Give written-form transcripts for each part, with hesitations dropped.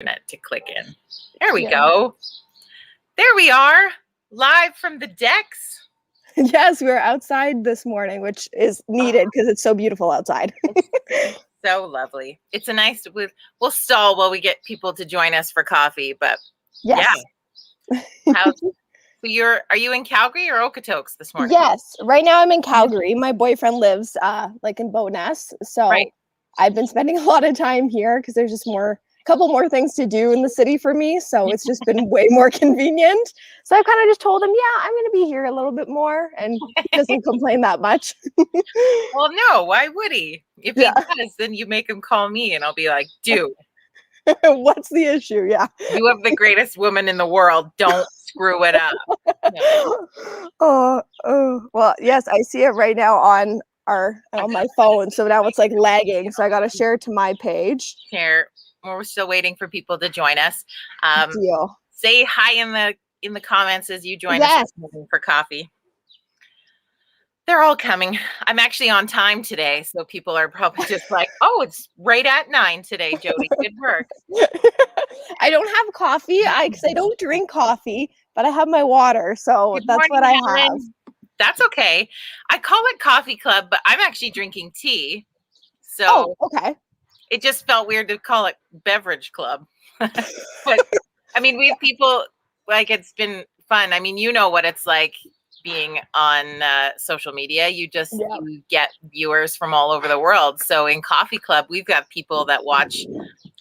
To click in. There we go. There we are, live from the decks. Yes, we were outside this morning, which is needed because it's so beautiful outside. So lovely. It's a nice. We'll stall while we get people to join us for coffee, but yes. Yeah. Are you in Calgary or Okotoks this morning? Yes, right now I'm in Calgary. My boyfriend lives like in Bowness, so I've been spending a lot of time here because there's just a couple more things to do in the city for me, so it's just been way more convenient. So I've kind of just told him, yeah, I'm going to be here a little bit more, and he doesn't complain that much. Well, no, why would he? If he does, then you make him call me, and I'll be like, dude. What's the issue? Yeah. You have the greatest woman in the world. Don't screw it up. No. Well, yes, I see it right now on my phone. So now it's like lagging. So I got to share it to my page. Share. We're still waiting for people to join us. Deal. Say hi in the comments as you join us for coffee. They're all coming. I'm actually on time today, so people are probably just like, "Oh, it's right at 9 today, Jody. Good work." I don't have coffee because I don't drink coffee, but I have my water, so that's what I have. That's okay. I call it coffee club, but I'm actually drinking tea. So okay. It just felt weird to call it beverage club. But I mean, we have people it's been fun. I mean, you know what it's like being on social media. You get viewers from all over the world. So in Coffee Club, we've got people that watch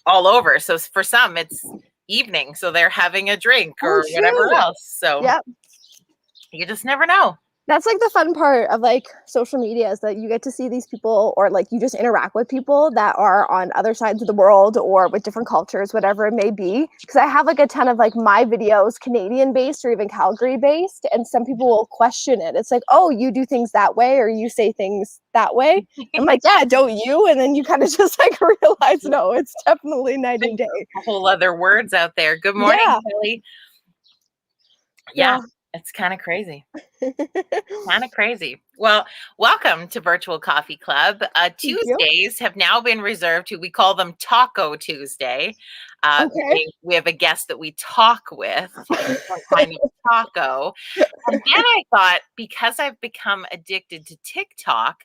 all over. So for some, it's evening, so they're having a drink or whatever else. So you just never know. That's like the fun part of like social media is that you get to see these people, or like you just interact with people that are on other sides of the world or with different cultures, whatever it may be. Because I have like a ton of like my videos Canadian based or even Calgary based, and some people will question it. It's like, oh, you do things that way or you say things that way. I'm like, yeah, don't you? And then you kind of just like realize, no, it's definitely night and day. A whole other words out there. Good morning, Kelly. Yeah. It's kind of crazy. Kind of crazy. Well, welcome to Virtual Coffee Club. Tuesdays have now been reserved we call them Taco Tuesday. We have a guest that we talk with, some kind of taco. And then I thought, because I've become addicted to TikTok,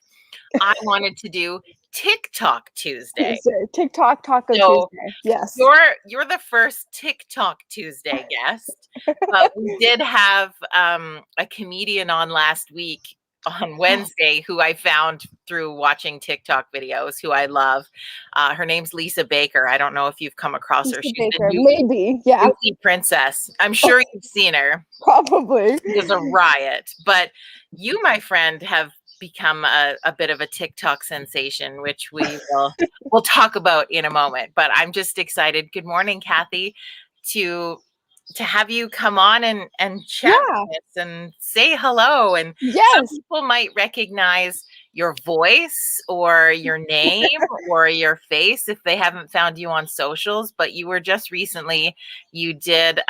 I wanted to do TikTok Tuesday. TikTok Taco Tuesday. Yes. You're the first TikTok Tuesday guest. But we did have a comedian on last week on Wednesday who I found through watching TikTok videos, who I love. Her name's Lisa Baker. I don't know if you've come across her. She's the new princess. I'm sure you've seen her. Probably. She's a riot. But you, my friend, have become a bit of a TikTok sensation, which we'll talk about in a moment. But I'm just excited. Good morning, Kathy, to have you come on and chat with us and say hello. And some people might recognize your voice or your name or your face if they haven't found you on socials. But you were just recently, you did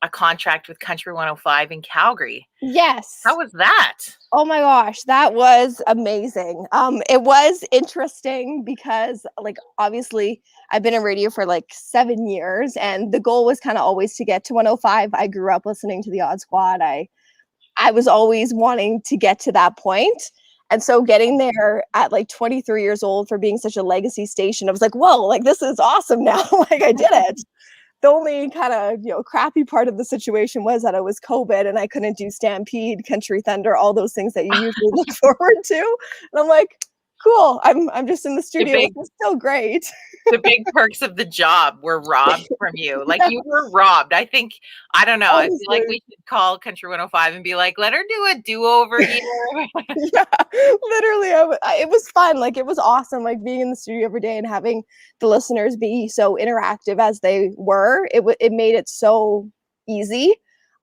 a contract with Country 105 in Calgary. Yes. How was that? Oh my gosh, that was amazing. It was interesting because like obviously I've been in radio for like 7 years, and the goal was kind of always to get to 105. I grew up listening to the Odd Squad. I was always wanting to get to that point. And so getting there at like 23 years old for being such a legacy station, I was like, whoa, like this is awesome now. Like I did it. The only kind of, crappy part of the situation was that it was COVID and I couldn't do Stampede, Country Thunder, all those things that you usually look forward to. And I'm like, cool. I'm just in the studio. It's still great. The big perks of the job were robbed from you. Like you were robbed. I don't know. Honestly. I feel like we should call Country 105 and be like, let her do a do-over here. Yeah, literally. It was fun. Like it was awesome. Like being in the studio every day and having the listeners be so interactive as they were. It made it so easy.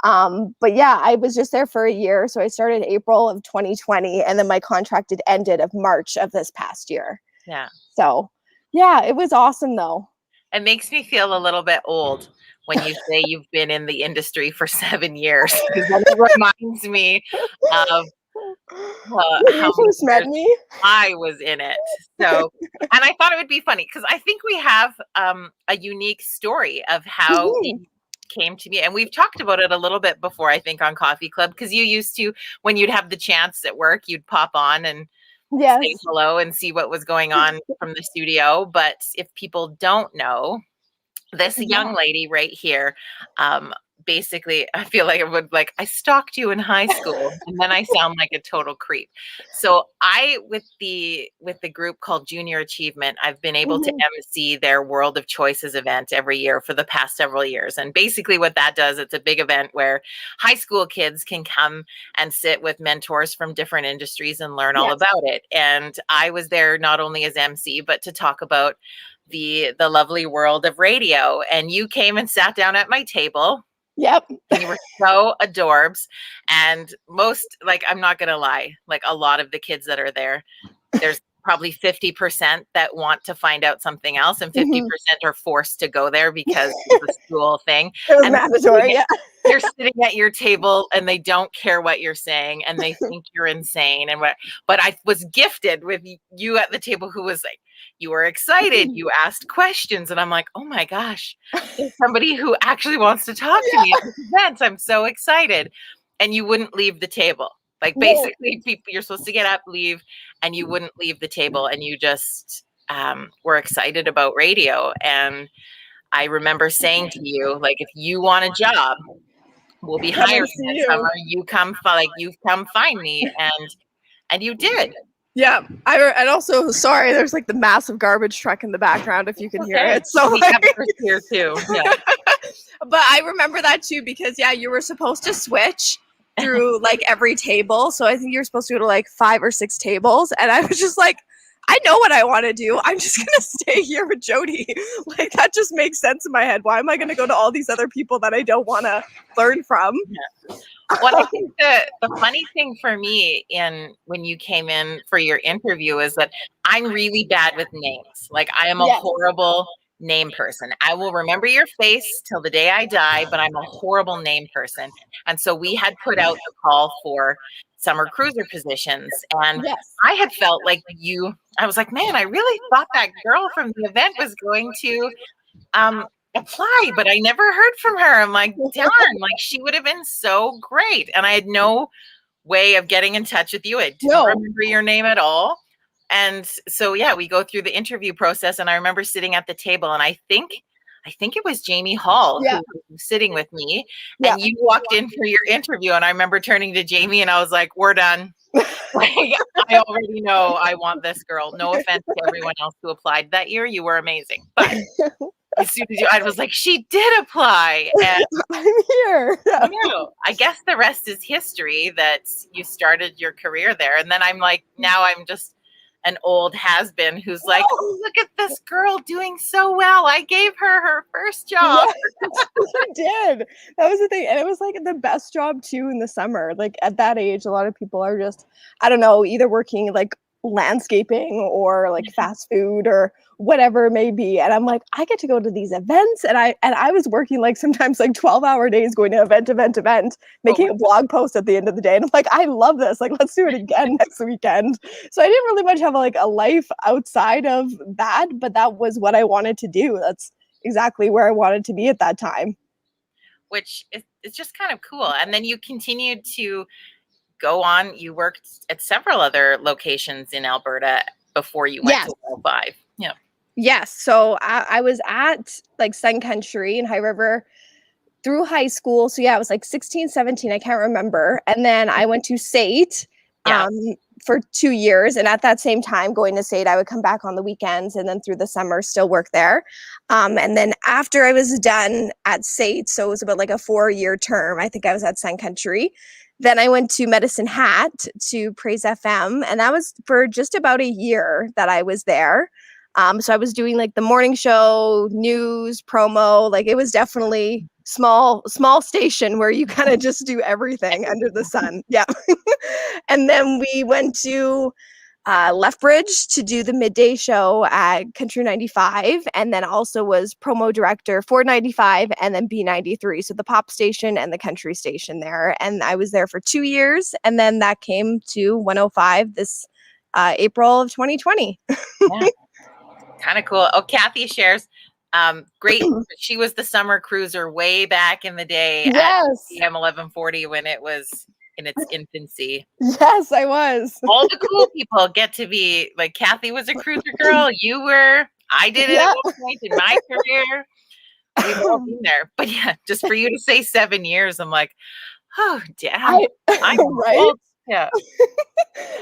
But yeah, I was just there for a year. So I started April of 2020, and then my contract ended of March of this past year. Yeah. So yeah, it was awesome though. It makes me feel a little bit old when you say you've been in the industry for 7 years. It reminds me of When how you many first met years me. I was in it. So, and I thought it would be funny because I think we have a unique story of how Mhm. you came to me. And we've talked about it a little bit before, I think, on Coffee Club, because you used to, when you'd have the chance at work, you'd pop on and say Yes. hello and see what was going on from the studio. But if people don't know, this Yeah. young lady right here, um, basically, I feel like I stalked you in high school, and then I sound like a total creep. So I, with the group called Junior Achievement, I've been able to Mhm. MC their World of Choices event every year for the past several years. And basically what that does, it's a big event where high school kids can come and sit with mentors from different industries and learn all Yes. about it. And I was there not only as MC, but to talk about the lovely world of radio. And you came and sat down at my table, Yep. and you were so adorbs. And most, like, I'm not gonna lie, like a lot of the kids that are there, there's probably 50% that want to find out something else, and Mhm. 50% are forced to go there because it's a school thing. It was And mandatory. Yeah. they're sitting at your table and they don't care what you're saying and they think you're insane. But I was gifted with you at the table who was like, you were excited, you asked questions, and I'm like, oh my gosh, there's somebody who actually wants to talk to me at this event. I'm so excited. And you wouldn't leave the table. Like, No. basically, people, you're supposed to get up, leave, and you wouldn't leave the table, and you just were excited about radio. And I remember saying to you, like, if you want a job, we'll be Come hiring and see this you. summer. You come find me, and you did. Yeah, and also sorry, there's like the massive garbage truck in the background if you can hear Okay, it. So we have like, ours here too. Yeah. but I remember that too because yeah, you were supposed to switch through like every table. So I think you're supposed to go to like 5 or 6 tables, and I was just like, I know what I want to do. I'm just gonna stay here with Jody. Like that just makes sense in my head. Why am I gonna go to all these other people that I don't want to learn from? Well, I think the funny thing for me in when you came in for your interview is that I'm really bad with names. Like, I am a Yes. horrible name person. I will remember your face till the day I die, but I'm a horrible name person. And so we had put out the call for summer cruiser positions, and Yes. I had felt like I was like, man, I really thought that girl from the event was going to apply, but I never heard from her. I'm like, darn, like she would have been so great. And I had no way of getting in touch with you. I didn't No. remember your name at all. And so yeah, we go through the interview process, and I remember sitting at the table, and I think it was Jamie Hall Yeah. who was sitting with me, Yeah. and you walked in for your interview, and I remember turning to Jamie and I was like, we're done. Like, I already know I want this girl. No offense to everyone else who applied that year. You were amazing. But as soon as I was like, she did apply. And I'm here. Yeah. I guess the rest is history, that you started your career there. And then I'm like, now I'm just an old has-been who's like, oh, look at this girl doing so well. I gave her her first job. Yes, you did. That was the thing. And it was like the best job too in the summer. Like at that age, a lot of people are just, I don't know, either working like landscaping or like fast food or whatever it may be. And I'm like, I get to go to these events, and I was working like sometimes like 12-hour days going to event, making a blog post at the end of the day. And I'm like, I love this. Like, let's do it again next weekend. So I didn't really much have like a life outside of that, but that was what I wanted to do. That's exactly where I wanted to be at that time. Which is just kind of cool. And then you continued to go on. You worked at several other locations in Alberta before you went Yes. to 105. Yeah. Yes. So I was at like Sun Country in High River through high school. So yeah, it was like 16, 17, I can't remember. And then I went to SAIT Yeah. for 2 years. And at that same time, going to SAIT, I would come back on the weekends and then through the summer still work there. And then after I was done at SAIT, so it was about like a 4-year term, I think I was at Sun Country. Then I went to Medicine Hat to Praise FM, and that was for just about a year that I was there. So I was doing like the morning show, news, promo. Like it was definitely small station where you kind of just do everything under the sun. Yeah. And then we went to Lethbridge to do the midday show at Country 95, and then also was promo director for 95 and then B93, so the pop station and the country station there. And I was there for 2 years, and then that came to 105 this April of 2020. Yeah. Kind of cool. Oh, Kathy shares. Great. She was the summer cruiser way back in the day Yes. at PM 1140 when it was in its infancy. Yes, I was. All the cool people get to be like, Kathy was a cruiser girl. You were. I did it at one point in my career. We've all been there. But yeah, just for you to say 7 years, I'm like, oh, damn. I'm right? old. Yeah.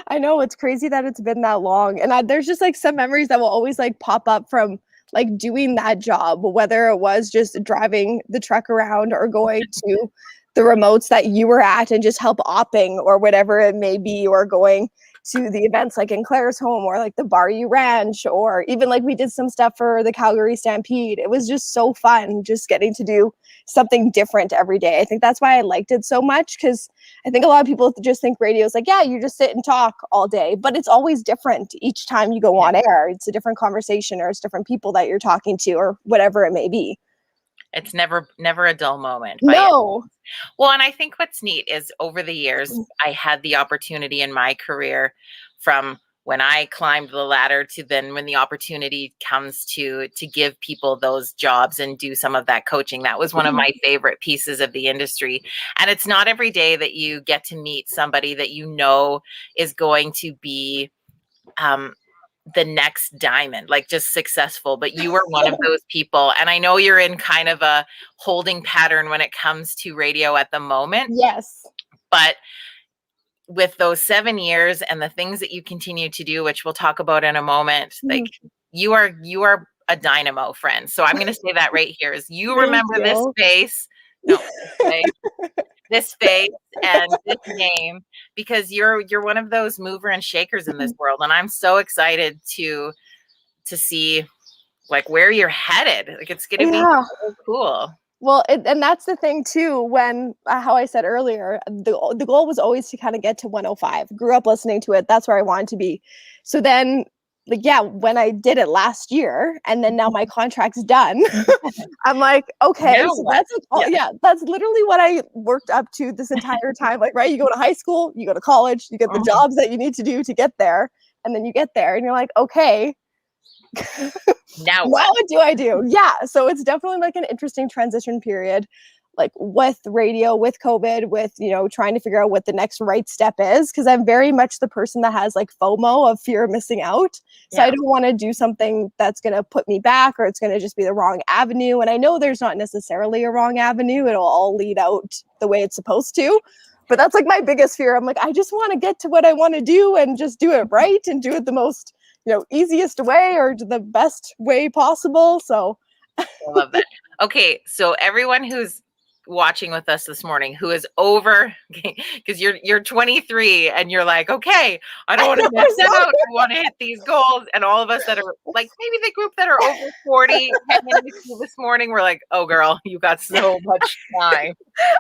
I know, it's crazy that it's been that long. And there's just like some memories that will always like pop up from like doing that job, whether it was just driving the truck around or going to the remotes that you were at and just help opping or whatever it may be, or going to the events like in Claire's home or like the Barrie Ranch, or even like we did some stuff for the Calgary Stampede. It was just so fun just getting to do something different every day. I think that's why I liked it so much, because I think a lot of people just think radio is like, yeah, you just sit and talk all day, but it's always different each time you go on air. It's a different conversation, or it's different people that you're talking to, or whatever it may be. It's never a dull moment. No. Well, and I think what's neat is over the years, I had the opportunity in my career, from when I climbed the ladder to then when the opportunity comes to give people those jobs and do some of that coaching. That was one of my favorite pieces of the industry. And it's not every day that you get to meet somebody that you know is going to be the next diamond, like just successful, but you were one of those people. And I know you're in kind of a holding pattern when it comes to radio at the moment. Yes. But with those 7 years and the things that you continue to do, which we'll talk about in a moment, like you are a dynamo, friend. So I'm going to say that right here is you remember this face. No, this face and this name, because you're one of those mover and shakers in this world. And I'm so excited to see like where you're headed. Like it's going to be so cool. Well, and that's the thing too, when, how I said earlier, the goal was always to kind of get to 105. Grew up listening to it. That's where I wanted to be. So then, like, yeah, when I did it last year and then now my contract's done, I'm like, okay, so that's that's literally what I worked up to this entire time. Like, right, you go to high school, you go to college, you get the jobs that you need to do to get there, and then you get there and you're like, okay, now what do I do? Yeah, so it's definitely like an interesting transition period, like with radio, with COVID, with, you know, trying to figure out what the next right step is, because I'm very much the person that has like FOMO, of fear of missing out. So I don't want to do something that's going to put me back, or it's going to just be the wrong avenue. And I know there's not necessarily a wrong avenue. It'll all lead out the way it's supposed to. But that's like my biggest fear. I'm like, I just want to get to what I want to do and just do it right and do it the most, you know, easiest way or the best way possible. So I love that. Okay, so everyone who's watching with us this morning who is over, because you're 23 and you're like, okay, I don't want to miss out. I want to hit these goals. And all of us that are like, maybe the group that are over 40 this morning, we're like, oh girl, you got so much time.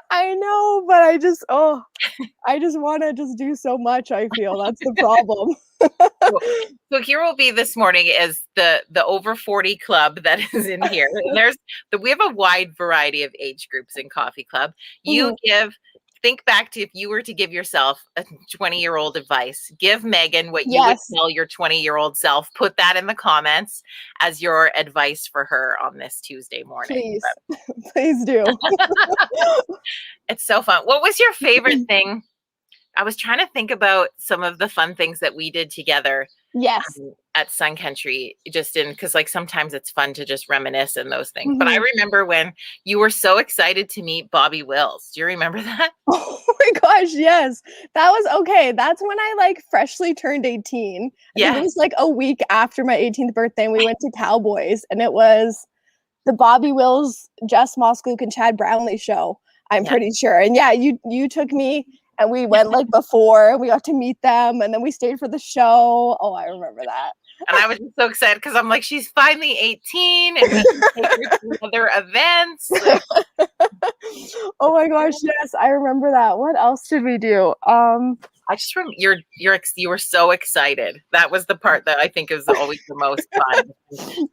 I know, but I just want to just do so much. I feel that's the problem. So here will be this morning is the over 40 club that is in here. We have a wide variety of age groups in Coffee Club. You think back to if you were to give yourself a 20-year-old advice, give Megan what you would tell your 20-year-old self. Put that in the comments as your advice for her on this Tuesday morning. Please do. It's so fun. What was your favorite thing? I was trying to think about some of the fun things that we did together. Yes. At Sun Country, because like sometimes it's fun to just reminisce and those things. But I remember when you were so excited to meet Bobby Wills. Do you remember that? Oh my gosh, yes. That was okay. That's when I like freshly turned 18. Yeah. It was like a week after my 18th birthday, and we went to Cowboys, and it was the Bobby Wills, Jess Moskluke, and Chad Brownlee show, I'm pretty sure. And yeah, you took me. And we went like before, and we got to meet them, and then we stayed for the show. Oh, I remember that. And I was just so excited because I'm like, she's finally 18 and we can take her to other events. Oh my gosh, yes, I remember that. What else did we do? I just remember you were so excited. That was the part that I think is always the most fun.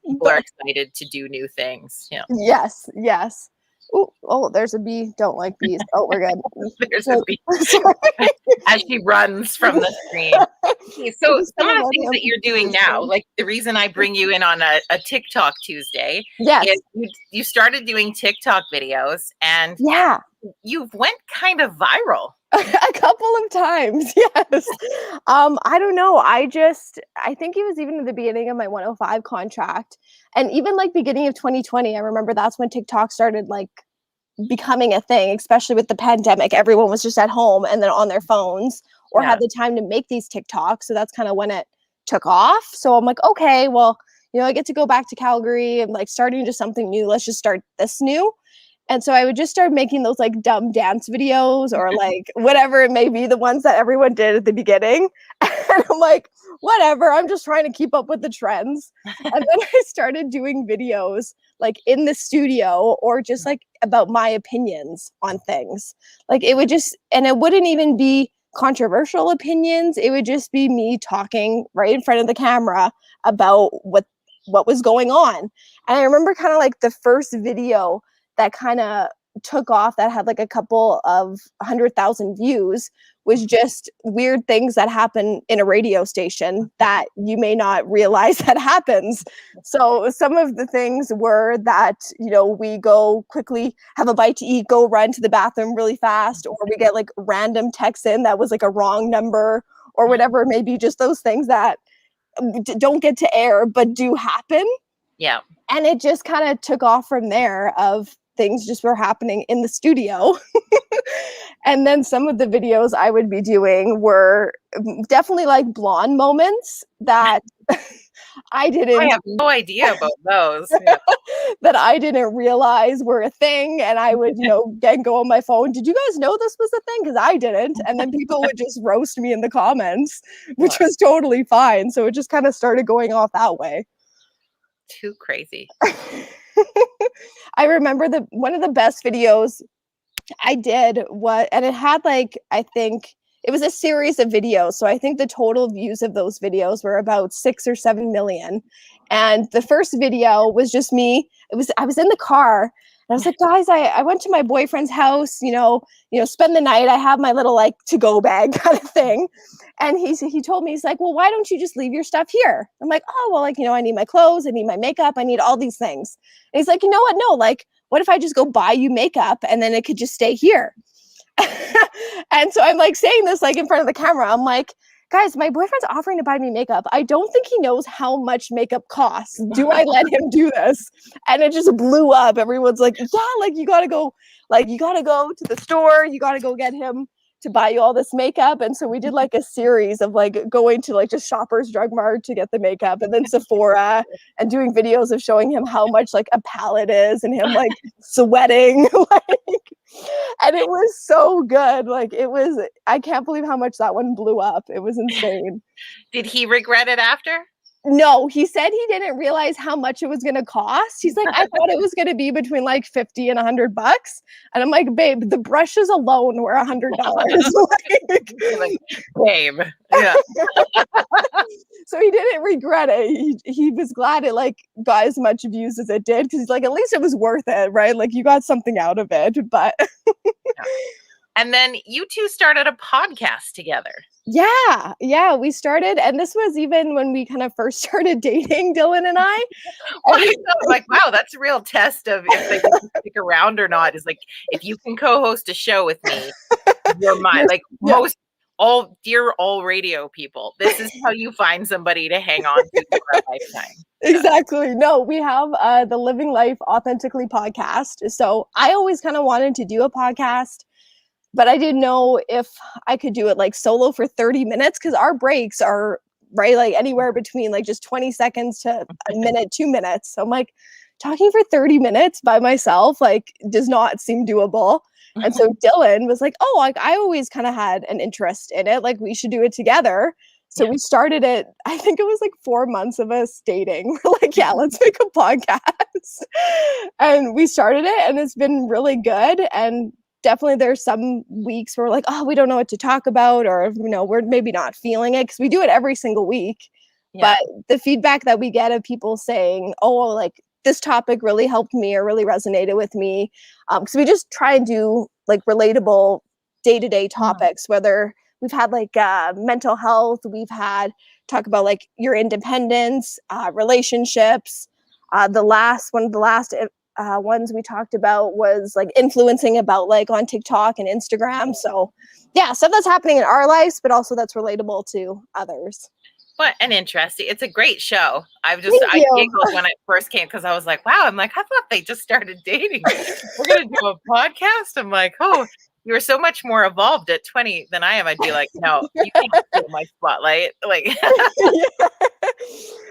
People are excited to do new things. Yeah. Yes. Ooh, oh, there's a bee. Don't like bees. Oh, we're good. There's a bee as she runs from the screen. Okay, so some of the things that you're doing now, like the reason I bring you in on a TikTok Tuesday, yes, is you started doing TikTok videos, and yeah, you went kind of viral. a couple of times. Yes. I don't know. I think it was even at the beginning of my 105 contract, and even like beginning of 2020. I remember that's when TikTok started like becoming a thing, especially with the pandemic. Everyone was just at home and then on their phones or had the time to make these TikToks. So that's kind of when it took off. So I'm like, okay, well, I get to go back to Calgary and like starting just something new. Let's just start this new. And so I would just start making those like dumb dance videos or like whatever it may be, the ones that everyone did at the beginning. And I'm like, whatever, I'm just trying to keep up with the trends. And then I started doing videos like in the studio or just like about my opinions on things. Like it would just, and it wouldn't even be controversial opinions. It would just be me talking right in front of the camera about what was going on. And I remember kind of like the first video that kind of took off that had like a couple of 100,000 views was just weird things that happen in a radio station that you may not realize that happens. So some of the things were that, we go quickly, have a bite to eat, go run to the bathroom really fast, or we get like random texts in that was like a wrong number or whatever, maybe just those things that don't get to air but do happen. Yeah. And it just kind of took off from there of things just were happening in the studio. And then some of the videos I would be doing were definitely like blonde moments that I have no idea about those. Yeah. That I didn't realize were a thing. And I would, go on my phone. Did you guys know this was a thing? Because I didn't. And then people would just roast me in the comments, which was totally fine. So it just kind of started going off that way. Too crazy. I remember one of the best videos I did and it had like, I think it was a series of videos. So I think the total views of those videos were about 6 or 7 million. And the first video was just me. I was in the car and I was like, guys, I went to my boyfriend's house, spend the night. I have my little like to-go bag kind of thing. And he told me, he's like, well, why don't you just leave your stuff here? I'm like, oh, well, like, I need my clothes, I need my makeup, I need all these things. And he's like, you know what? No, like, what if I just go buy you makeup and then it could just stay here? And so I'm like saying this like in front of the camera. I'm like, guys, my boyfriend's offering to buy me makeup. I don't think he knows how much makeup costs. Do I let him do this? And it just blew up. Everyone's like, yeah, like you gotta go to the store, you gotta go get him to buy you all this makeup. And so we did like a series of like going to like just Shoppers Drug Mart to get the makeup and then Sephora and doing videos of showing him how much like a palette is and him like sweating. And it was so good. Like I can't believe how much that one blew up. It was insane. Did he regret it after? No, he said he didn't realize how much it was going to cost. He's like, I thought it was going to be between like 50 and $100. And I'm like, babe, the brushes alone were $100. Like, babe. Yeah. So he didn't regret it. He was glad it like got as much views as it did. Cause he's like, at least it was worth it, right? Like you got something out of it, but. Yeah. And then you two started a podcast together. Yeah, we started, and this was even when we kind of first started dating, Dylan and I. Well, I felt like, wow, that's a real test of if they can stick around or not. Is like, if you can co-host a show with me, you're mine. Like all radio people, this is how you find somebody to hang on to for a lifetime. Exactly. No, we have the Living Life Authentically podcast. So I always kind of wanted to do a podcast, but I didn't know if I could do it like solo for 30 minutes because our breaks are right like anywhere between like just 20 seconds to a minute, 2 minutes. So I'm like, talking for 30 minutes by myself like does not seem doable. And so Dylan was like, oh, like I always kind of had an interest in it. Like we should do it together. So we started it. I think it was like 4 months of us dating. We're like, yeah, let's make a podcast. And we started it and it's been really good. And definitely there's some weeks where we're like, oh, we don't know what to talk about, or we're maybe not feeling it because we do it every single week. Yeah. But the feedback that we get of people saying, oh, like this topic really helped me or really resonated with me, because we just try and do like relatable day-to-day topics, whether we've had like mental health, we've had talk about like your independence, relationships. The last ones we talked about was like influencing about like on TikTok and Instagram. So yeah, stuff that's happening in our lives, but also that's relatable to others. What an interesting, it's a great show. I Thank you. giggled when I first came because I was like, wow, I'm like, I thought they just started dating. We're going to do a podcast. I'm like, oh, you were so much more evolved at 20 than I am. I'd be like, no, you can't steal my spotlight. Like,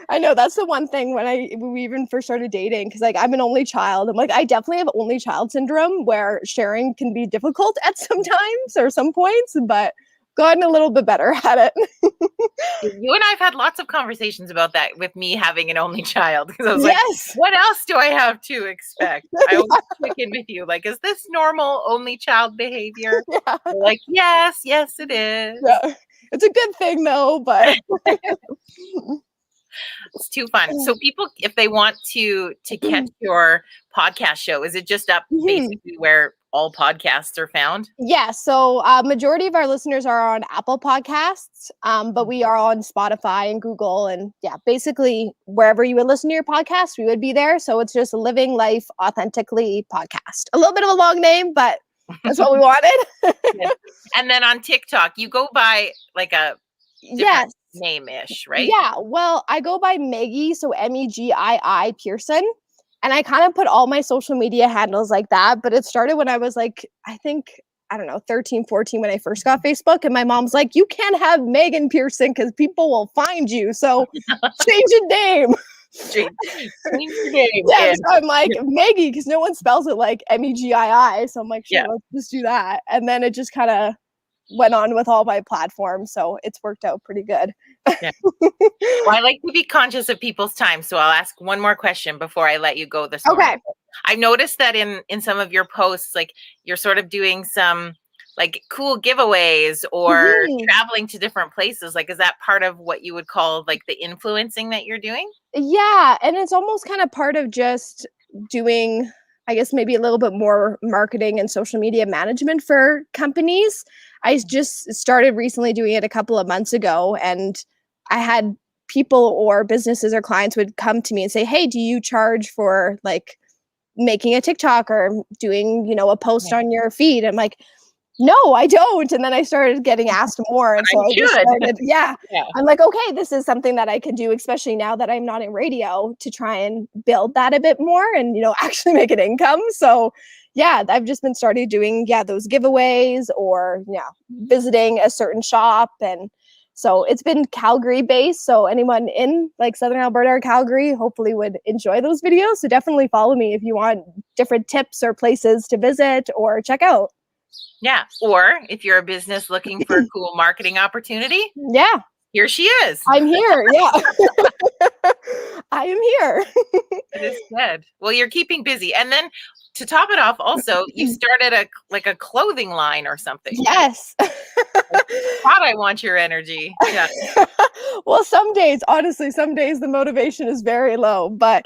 I know that's the one thing when we even first started dating, because like I'm an only child. I'm like, I definitely have only child syndrome where sharing can be difficult at some times or some points, but gotten a little bit better at it. you and I've had lots of conversations about that with me having an only child. Because I was Yes. like, what else do I have to expect? I always check in with you. Like, is this normal only child behavior? Yeah. You're like, yes, it is. Yeah. It's a good thing though, but it's too fun. So people, if they want to catch your podcast show, is it just up basically where all podcasts are found? Yeah, so majority of our listeners are on Apple Podcasts, but we are on Spotify and Google, and yeah, basically wherever you would listen to your podcast, we would be there. So it's just Living Life Authentically Podcast. A little bit of a long name, but that's what we wanted. And then on TikTok, you go by like a different name-ish, right? Yeah, well, I go by Megii, so Megii Pearson. And I kind of put all my social media handles like that, but it started when I was like, I don't know, 13, 14 when I first got Facebook. And my mom's like, you can't have Megan Pearson because people will find you. So change your name. Change your name. Yeah, so I'm like, Megii, because no one spells it like Megii. So I'm like, sure, let's just do that. And then it just kind of went on with all my platforms. So it's worked out pretty good. Yeah. Well, I like to be conscious of people's time. So I'll ask one more question before I let you go this morning. Okay. I noticed that in some of your posts, like you're sort of doing some like cool giveaways or traveling to different places. Like, is that part of what you would call like the influencing that you're doing? Yeah. And it's almost kind of part of just doing, I guess, maybe a little bit more marketing and social media management for companies. I just started recently doing it a couple of months ago, and I had people or businesses or clients would come to me and say, hey, do you charge for like making a TikTok or doing, a post on your feed? I'm like, no, I don't. And then I started getting asked more. And so I just started, I'm like, okay, this is something that I can do, especially now that I'm not in radio, to try and build that a bit more and, actually make an income. So yeah, I've just been started doing, those giveaways or, visiting a certain shop. And so it's been Calgary based. So anyone in like Southern Alberta or Calgary hopefully would enjoy those videos. So definitely follow me if you want different tips or places to visit or check out. Yeah. Or if you're a business looking for a cool marketing opportunity. Yeah. Here she is. I'm here. Yeah. I am here. It is good. Well, you're keeping busy. And then to top it off, also, you started a clothing line or something. Yes. God, I want your energy. Yeah. Well, some days the motivation is very low, but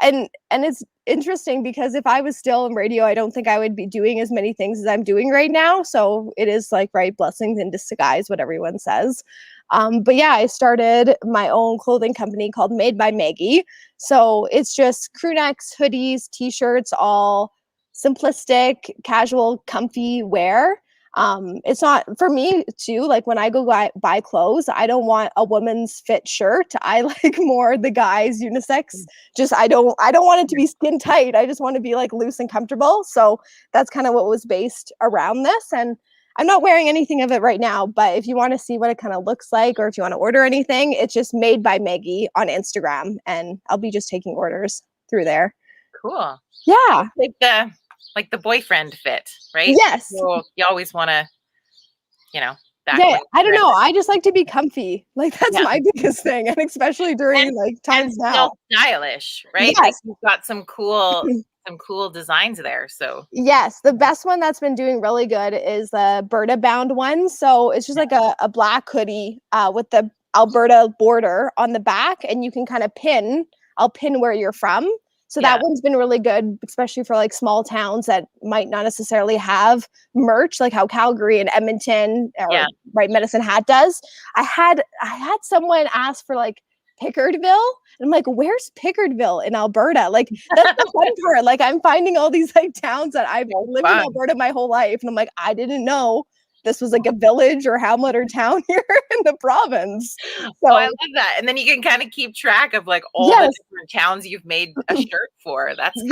and it's interesting because if I was still in radio, I don't think I would be doing as many things as I'm doing right now. So it is like, right, blessings in disguise, what everyone says. But yeah, I started my own clothing company called Made by Megii. So it's just crew necks, hoodies, t-shirts, all simplistic, casual, comfy wear. It's not for me too. Like when I go buy clothes, I don't want a woman's fit shirt. I like more the guys unisex. Just I don't want it to be skin tight. I just want to be like loose and comfortable. So that's kind of what was based around this. And I'm not wearing anything of it right now, but if you want to see what it kind of looks like, or if you want to order anything, it's just Made by Megii on Instagram, and I'll be just taking orders through there. Cool. Yeah. Like the boyfriend fit, right? Yes. So you always want to, I don't know. I just like to be comfy. Like that's my biggest thing. And especially during times now. Still stylish, right? Yes. Like you've got some cool some cool designs there. So Yes, the best one that's been doing really good is the Alberta bound one. So it's just like a black hoodie with the Alberta border on the back, and you can kind of I'll pin where you're from. So Yeah. that one's been really good, especially for like small towns that might not necessarily have merch, like how Calgary and Edmonton or Yeah. right Medicine Hat does. I had someone ask for like Pickardville. And I'm like, where's Pickardville in Alberta? Like, that's the fun part. Like, I'm finding all these like towns that I've So lived in fun. Alberta my whole life. And I'm like, I didn't know this was like a village or hamlet or town here in the province. Oh, So I love that. And then you can kind of keep track of like all the yes, different towns you've made a shirt for. That's kind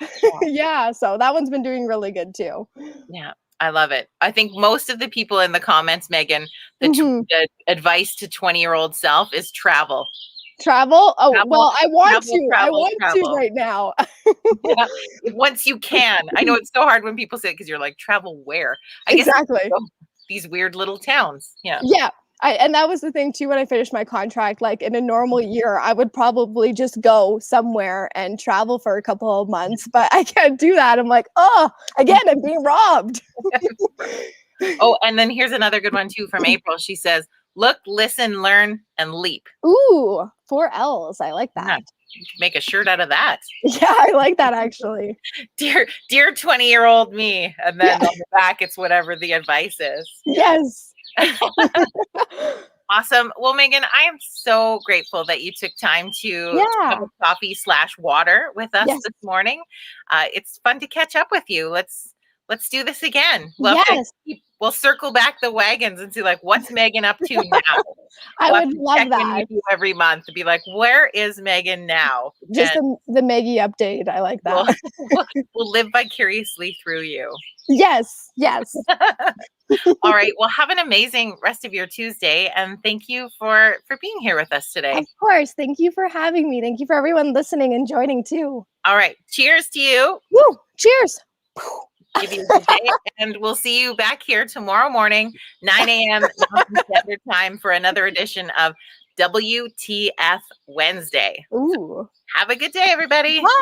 yeah, of yeah. So that one's been doing really good too. yeah. I love it. I think most of the people in the comments, Megan, Mhm. the advice to 20-year-old self is travel. Travel? Oh, Travel, well, I want travel, to. I travel, want to travel. right now. Yeah. Once you can. I know it's so hard when people say it because you're like, travel where? I guess Exactly. these weird little towns. Yeah. Yeah. And that was the thing too when I finished my contract. Like in a normal year, I would probably just go somewhere and travel for a couple of months, but I can't do that. I'm like, oh, again, I'm being robbed. Oh, and then here's another good one too from April. She says, look, listen, learn, and leap. Ooh, 4 L's. I like Yeah, that. you can make a shirt out of that. Yeah, I like that actually. Dear 20-year-old me. And then Yeah. on the back, it's whatever the advice is. Yes. Awesome. Well, Megan, I am so grateful that you took time to Yeah. have a coffee / water with us Yes. this morning. It's fun to catch up with you. Let's do this again. Yes. We'll circle back the wagons and see like what's Megan up to now. I We'll have would to love check in that. with you every month to be like, where is Megan now? Just And the Maggie update. I like we'll, that. we'll live vicariously through you. Yes. Yes. All right. Well, have an amazing rest of your Tuesday, and thank you for being here with us today. Of course. Thank you for having me. Thank you for everyone listening and joining too. All right. Cheers to you. Woo! Cheers. Give you a good day, and we'll see you back here tomorrow morning, 9 a.m. Mountain Standard Time for another edition of WTF Wednesday. Ooh. Have a good day, everybody. Bye.